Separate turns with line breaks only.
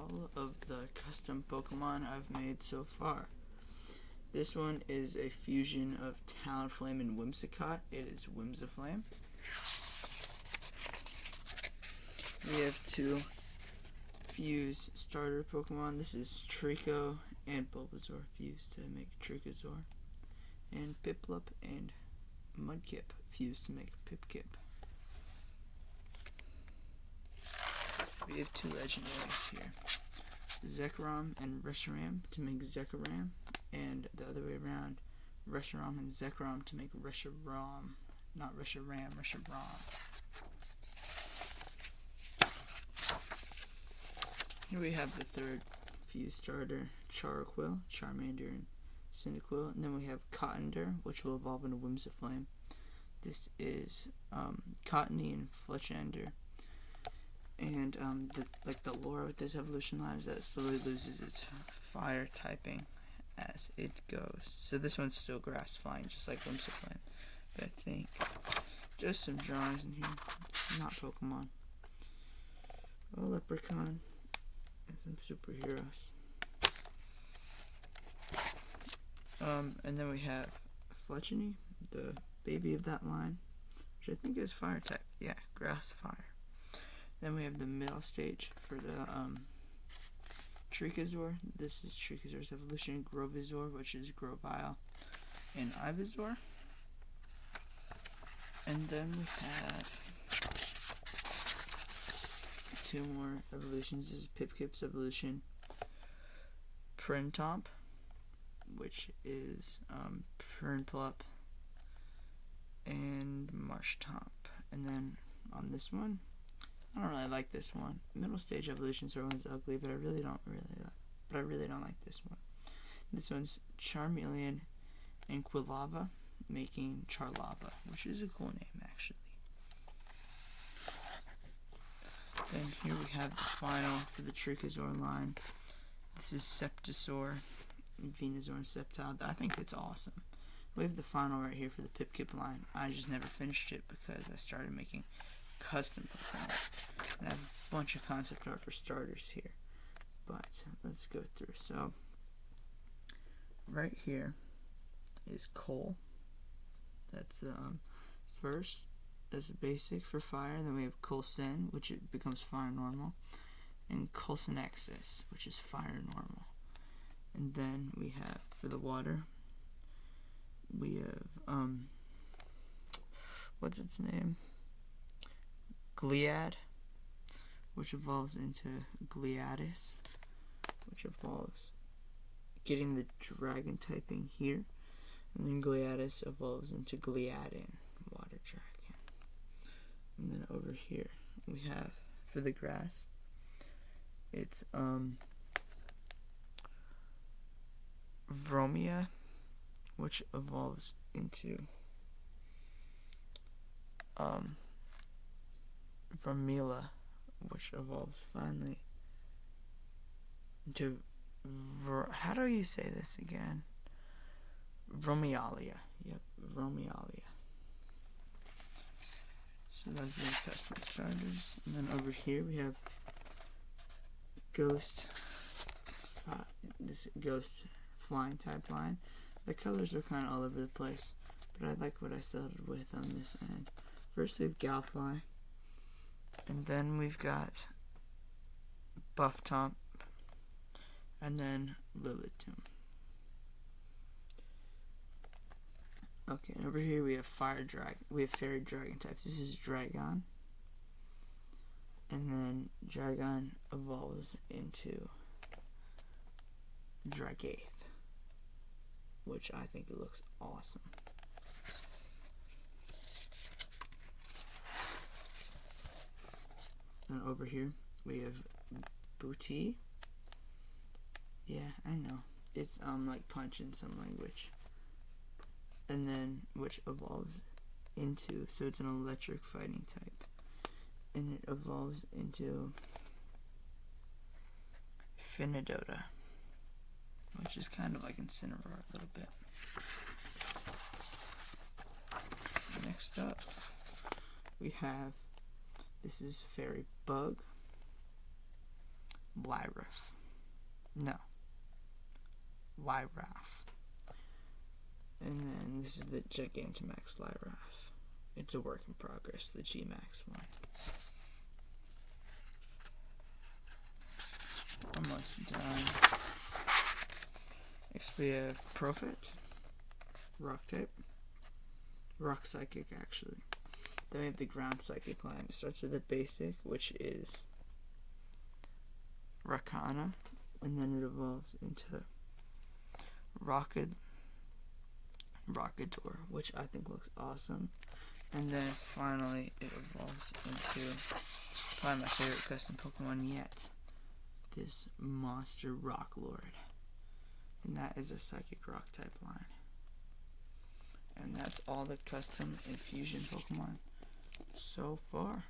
all of the custom Pokemon I've made so far. This one is a fusion of Talonflame and Whimsicott. It is Whimsiflame. We have two fused starter Pokemon. This is Trico and Bulbasaur fused to make Tricosaur. And Piplup and Mudkip fused to make Pipkip. We have two legendaries here. Zekrom and Reshiram to make Zekrom, and the other way around, Reshiram and Zekrom to make Reshiram. Not Reshiram, Reshiram. Here we have the third fused starter, Charquil, Charmander, and Cyndaquil. And then we have Cottonder, which will evolve into Whimsiflame. This is Cottony and Fletchander. And the lore with this evolution line is that it slowly loses its fire typing as it goes. So this one's still grass flying, just like Whimsiflame. But I think just some drawings in here, not Pokemon. Oh, Leprechaun and some superheroes. And then we have Fletchany, the baby of that line, which I think is fire type. Yeah, grass fire. Then we have the middle stage for the Tricosaur. This is Tricosaur's evolution. Grovizor, which is Grovyle, and Ivysaur. And then we have two more evolutions. This is Pipkip's evolution. Printomp, which is Prinplup and Marshtomp. And then on this one, I don't really like this one. Middle stage evolution, so everyone's ugly, but I really don't like this one. This one's Charmeleon and Quilava, making Charlava, which is a cool name actually. Then here we have the final for the Tricosaur line. This is Septisaur, Venusaur, and Sceptile. I think it's awesome. We have the final right here for the Pipkip line. I just never finished it because I started making custom Pokemon. And I have a bunch of concept art for starters here. But let's go through. So right here is Cole. That's the first. That's basic for fire. Then we have Colson, which it becomes fire normal, and Colsonexus, which is fire normal. And then we have for the water, we have what's its name? Gliad, which evolves into Gliadis, which evolves getting the dragon typing here, and then Gliadis evolves into Gliadin, water dragon. And then over here we have for the grass, it's Vromia, which evolves into Vermila, which evolves finally into how do you say this again? Vromialia. Yep, Vromialia. So those are the custom starters. And then over here we have Ghost. This Ghost flying type line. The colors are kind of all over the place, but I like what I started with on this end. First we have Galfly, and then we've got Bufftomp, and then Lilitum. Okay, and over here we have fairy dragon types. This is Dragon, and then Dragon evolves into Dragaith, which I think it looks awesome. And over here we have Booty. Yeah, I know. It's like punch in some language. And then which evolves into, so it's an electric fighting type. And it evolves into Finidota, which is kind of like Incineroar a little bit. Next up, we have, this is Fairy Bug, Lyrath. No. Lyrath. And then this is the Gigantamax Lyrath. It's a work in progress, the G-Max one. Almost done. Next we have Profit. Rock type. Rock Psychic, actually. Then we have the Ground Psychic line. It starts with the basic, which is Rakana, and then it evolves into Rocketor, which I think looks awesome. And then finally it evolves into probably my favorite custom Pokemon yet, this Monster Rock Lord. And that is a Psychic Rock type line. And that's all the custom infusion Pokemon so far.